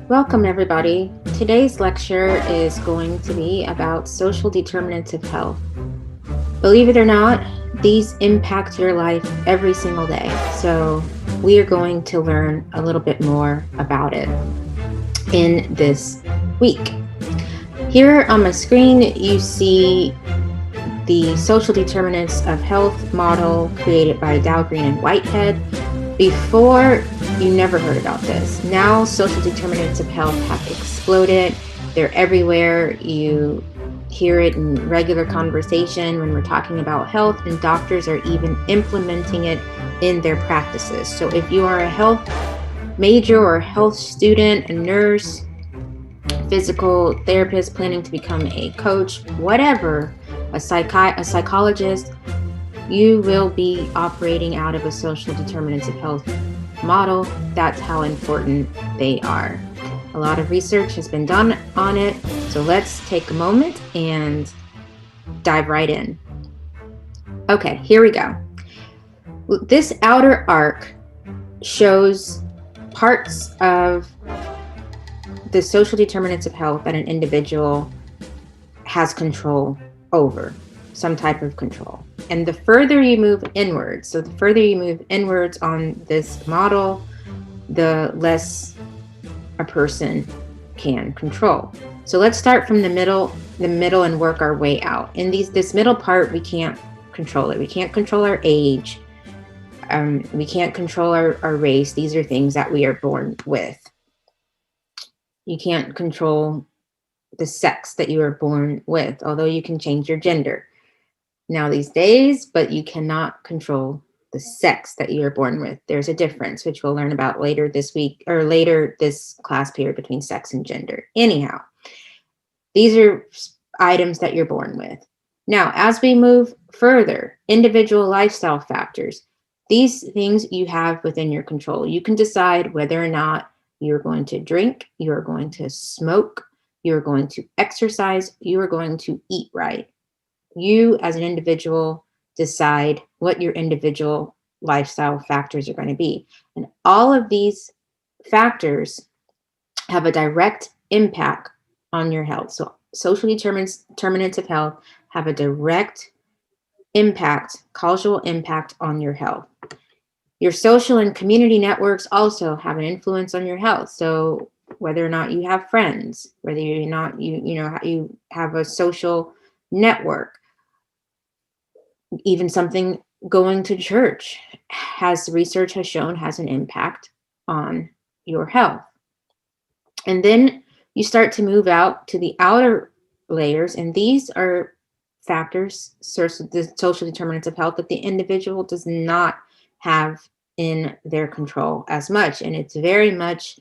Welcome, everybody. Today's lecture is going to be about social determinants of health. Believe it or not, these impact your life every single day. So, we are going to learn a little bit more about it in this week. Here on my screen, you see the Social Determinants of Health model created by Dow, Green, and Whitehead. Before, you never heard about this. Now, social determinants of health have exploded. They're everywhere. You hear it in regular conversation when we're talking about health, and doctors are even implementing it in their practices. So if you are a health major or health student, a nurse, physical therapist planning to become a coach, whatever, a psychologist, you will be operating out of a social determinants of health model. That's how important they are. A lot of research has been done on it. So let's take a moment and dive right in. Okay, here we go. This outer arc shows parts of the social determinants of health that an individual has control over, some type of control. And the further you move inwards, so the further you move inwards on this model, the less a person can control. So let's start from the middle and work our way out. In this middle part, we can't control it. We can't control our age. We can't control our race. These are things that we are born with. You can't control the sex that you are born with, although you can change your gender now these days, but you cannot control the sex that you are born with. There's a difference, which we'll learn about later this week or later this class period between sex and gender. Anyhow, these are items that you're born with. Now, as we move further, individual lifestyle factors, these things you have within your control. You can decide whether or not you're going to drink, you're going to smoke, you're going to exercise, you are going to eat right. You as an individual decide what your individual lifestyle factors are going to be. And all of these factors have a direct impact on your health. So social determinants of health have a direct impact, causal impact on your health. Your social and community networks also have an influence on your health. So whether or not you have friends, whether you're not, you have a social network, even something going to church research has shown has an impact on your health. And then you start to move out to the outer layers, and these are factors, the social determinants of health that the individual does not have in their control as much. And it's very much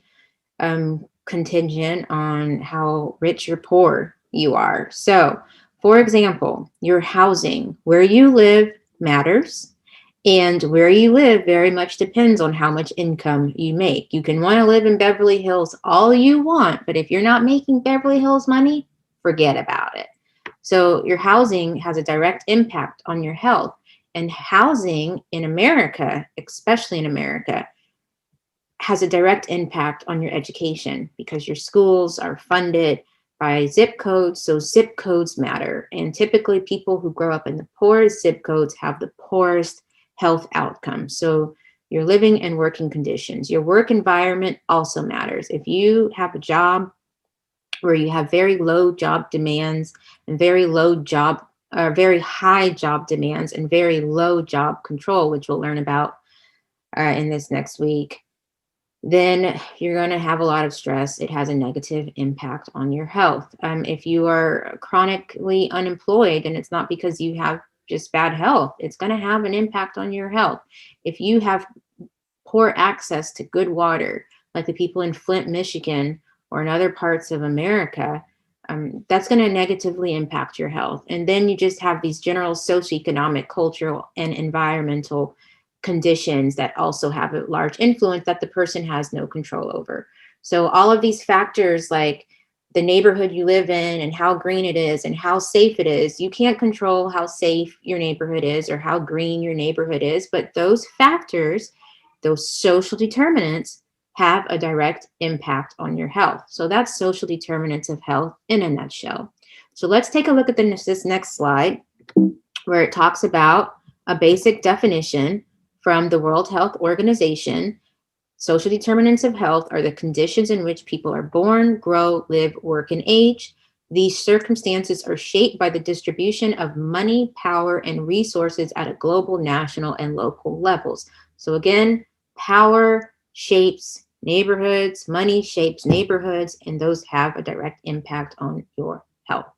contingent on how rich or poor you are. So, for example, your housing, where you live matters, and where you live very much depends on how much income you make. You can want to live in Beverly Hills all you want, but if you're not making Beverly Hills money, forget about it. So your housing has a direct impact on your health. And housing in America, especially in America, has a direct impact on your education because your schools are funded by zip codes. So zip codes matter. And typically people who grow up in the poorest zip codes have the poorest health outcomes. So your living and working conditions, your work environment also matters. If you have a job where you have very low job demands and very high job demands and very low job control, which we'll learn about in this next week, then you're going to have a lot of stress. It has a negative impact on your health. If you are chronically unemployed, and it's not because you have just bad health, it's going to have an impact on your health. If you have poor access to good water, like the people in Flint, Michigan, or in other parts of America, that's going to negatively impact your health. And then you just have these general socioeconomic, cultural, and environmental conditions that also have a large influence that the person has no control over. So all of these factors, like the neighborhood you live in and how green it is and how safe it is, you can't control how safe your neighborhood is or how green your neighborhood is, but those factors, those social determinants, have a direct impact on your health. So that's social determinants of health in a nutshell. So let's take a look at this next slide where it talks about a basic definition from the World Health Organization. Social determinants of health are the conditions in which people are born, grow, live, work, and age. These circumstances are shaped by the distribution of money, power, and resources at a global, national, and local levels. So again, power shapes neighborhoods, money shapes neighborhoods, and those have a direct impact on your health.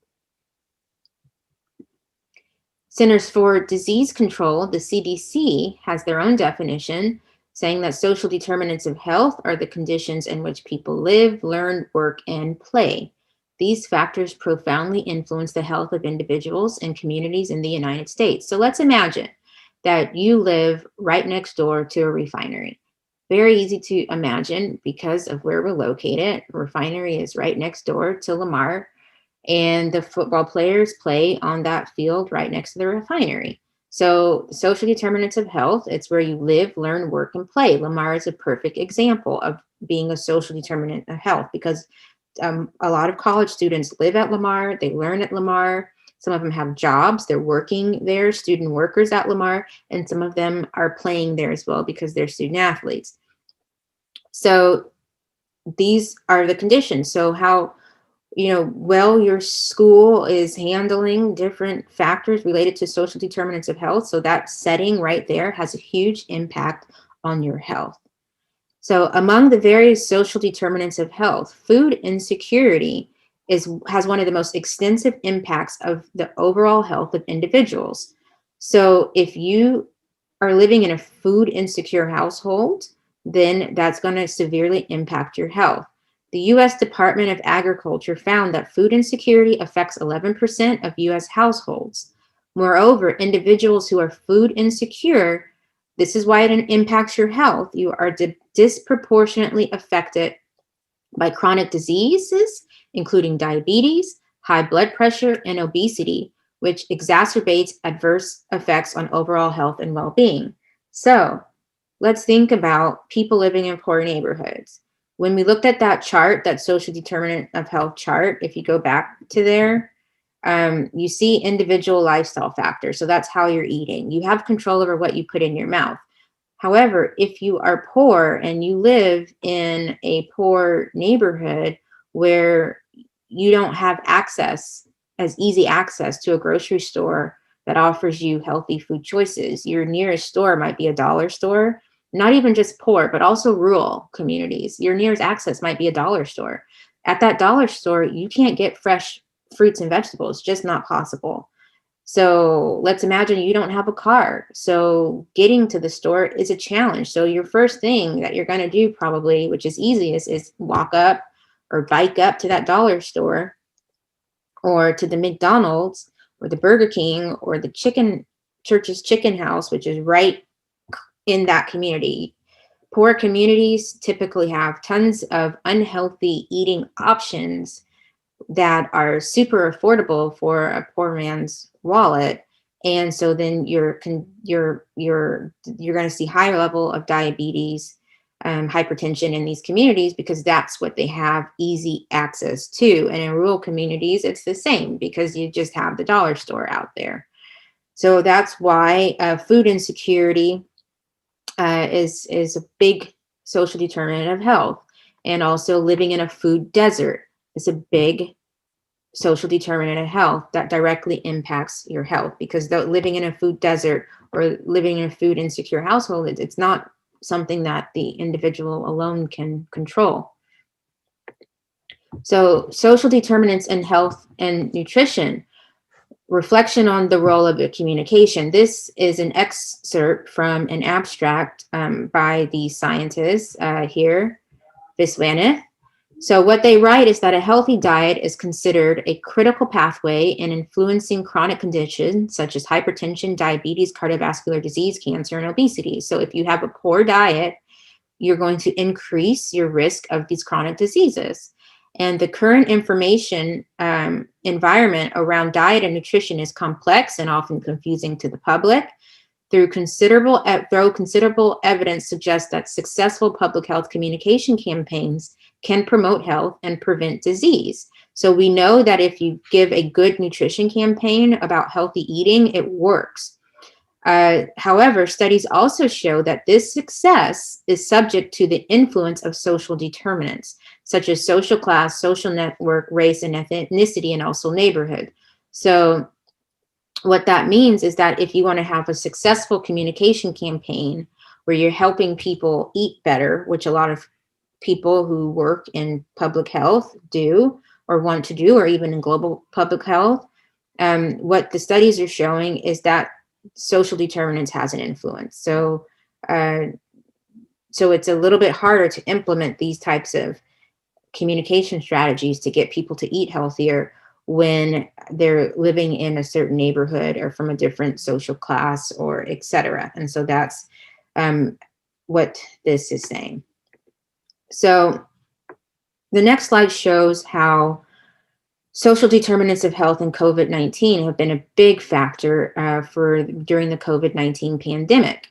Centers for Disease Control, the CDC, has their own definition, saying that social determinants of health are the conditions in which people live, learn, work, and play. These factors profoundly influence the health of individuals and communities in the United States. So let's imagine that you live right next door to a refinery. Very easy to imagine because of where we're located. A refinery is right next door to Lamar, and the football players play on that field right next to the refinery. So social determinants of health, it's where you live, learn, work, and play. Lamar is a perfect example of being a social determinant of health because a lot of college students live at Lamar, they learn at Lamar. Some of them have jobs, they're working there, student workers at Lamar, and some of them are playing there as well because they're student athletes. So these are the conditions. So how well your school is handling different factors related to social determinants of health. So that setting right there has a huge impact on your health. So among the various social determinants of health, food insecurity has one of the most extensive impacts of the overall health of individuals. So if you are living in a food insecure household, then that's going to severely impact your health. The U.S. Department of Agriculture found that food insecurity affects 11% of U.S. households. Moreover, individuals who are food insecure, this is why it impacts your health. You are disproportionately affected by chronic diseases, including diabetes, high blood pressure, and obesity, which exacerbates adverse effects on overall health and well-being. So let's think about people living in poor neighborhoods. When we looked at that chart, that social determinant of health chart, if you go back to there, you see individual lifestyle factors. So that's how you're eating. You have control over what you put in your mouth. However, if you are poor and you live in a poor neighborhood where you don't have easy access to a grocery store that offers you healthy food choices, your nearest store might be a dollar store, not even just poor, but also rural communities. Your nearest access might be a dollar store. At that dollar store, you can't get fresh fruits and vegetables, just not possible. So let's imagine you don't have a car. So getting to the store is a challenge. So your first thing that you're going to do probably, which is easiest, is walk up or bike up to that dollar store or to the McDonald's or the Burger King or the Church's Chicken House, which is right in that community. Poor communities typically have tons of unhealthy eating options that are super affordable for a poor man's wallet, and so then you're going to see higher level of diabetes, hypertension in these communities because that's what they have easy access to. And in rural communities, it's the same because you just have the dollar store out there. So that's why food insecurity is a big social determinant of health, and also living in a food desert is a big social determinant of health that directly impacts your health, because living in a food desert or living in a food insecure household, it's not something that the individual alone can control. So social determinants in health and nutrition. Reflection on the role of communication. This is an excerpt from an abstract by the scientists here, Viswanathan. So what they write is that a healthy diet is considered a critical pathway in influencing chronic conditions such as hypertension, diabetes, cardiovascular disease, cancer, and obesity. So if you have a poor diet, you're going to increase your risk of these chronic diseases. And the current information environment around diet and nutrition is complex and often confusing to the public. though considerable evidence suggests that successful public health communication campaigns can promote health and prevent disease. So we know that if you give a good nutrition campaign about healthy eating, it works. However, studies also show that this success is subject to the influence of social determinants, such as social class, social network, race and ethnicity, and also neighborhood. So what that means is that if you want to have a successful communication campaign where you're helping people eat better, which a lot of people who work in public health do or want to do, or even in global public health, what the studies are showing is that social determinants has an influence. So it's a little bit harder to implement these types of communication strategies to get people to eat healthier when they're living in a certain neighborhood or from a different social class, or et cetera. And so that's what this is saying. So the next slide shows how social determinants of health and COVID-19 have been a big factor during the COVID-19 pandemic.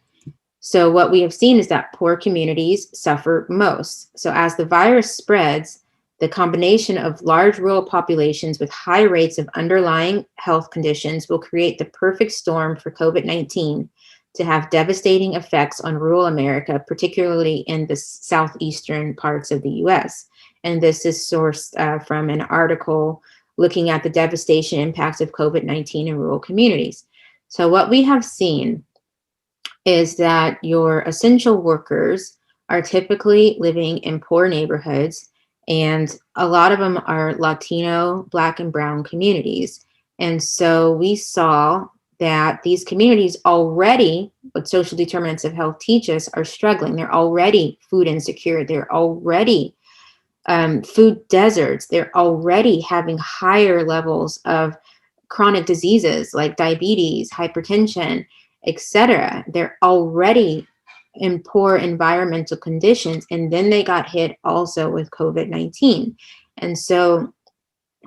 So what we have seen is that poor communities suffer most. So as the virus spreads, the combination of large rural populations with high rates of underlying health conditions will create the perfect storm for COVID-19 to have devastating effects on rural America, particularly in the southeastern parts of the US. And this is sourced from an article looking at the devastation impacts of COVID-19 in rural communities. So what we have seen is that your essential workers are typically living in poor neighborhoods, and a lot of them are Latino, Black, and Brown communities. And so we saw that these communities already, what social determinants of health teach us, are struggling. They're already food insecure. They're already food deserts. They're already having higher levels of chronic diseases like diabetes, hypertension, etc. They're already in poor environmental conditions, and then they got hit also with COVID-19. And so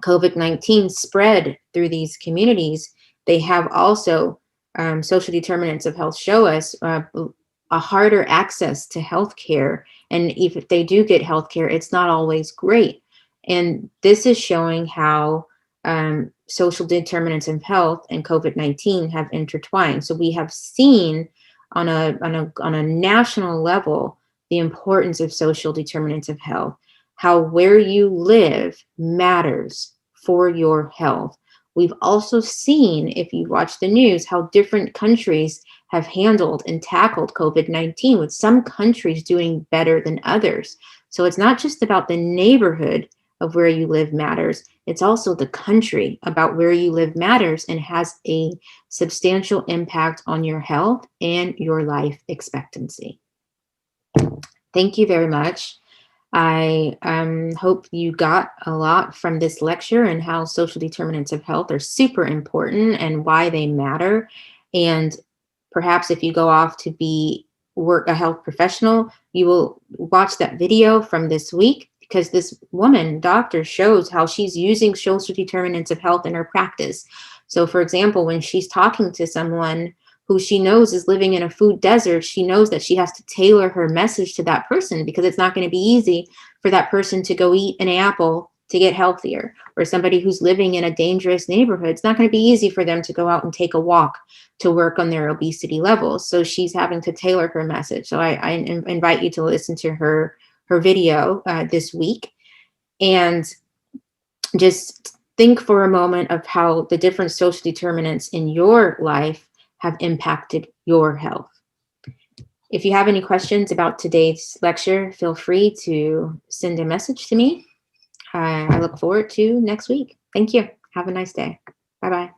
COVID-19 spread through these communities. They have also, social determinants of health show us a harder access to healthcare. And if they do get healthcare, it's not always great. And this is showing how social determinants of health and COVID-19 have intertwined. So we have seen on a national level the importance of social determinants of health, how where you live matters for your health. We've also seen, if you watch the news, how different countries have handled and tackled COVID-19, with some countries doing better than others. So it's not just about the neighborhood of where you live matters. It's also the country about where you live matters and has a substantial impact on your health and your life expectancy. Thank you very much. I hope you got a lot from this lecture and how social determinants of health are super important and why they matter. And perhaps if you go off to work a health professional, you will watch that video from this week, because this woman, doctor, shows how she's using social determinants of health in her practice. So for example, when she's talking to someone who she knows is living in a food desert, she knows that she has to tailor her message to that person, because it's not going to be easy for that person to go eat an apple to get healthier. Or somebody who's living in a dangerous neighborhood, it's not going to be easy for them to go out and take a walk to work on their obesity levels. So she's having to tailor her message. So I invite you to listen to her video this week, and just think for a moment of how the different social determinants in your life have impacted your health. If you have any questions about today's lecture, feel free to send a message to me. I look forward to next week. Thank you. Have a nice day. Bye-bye.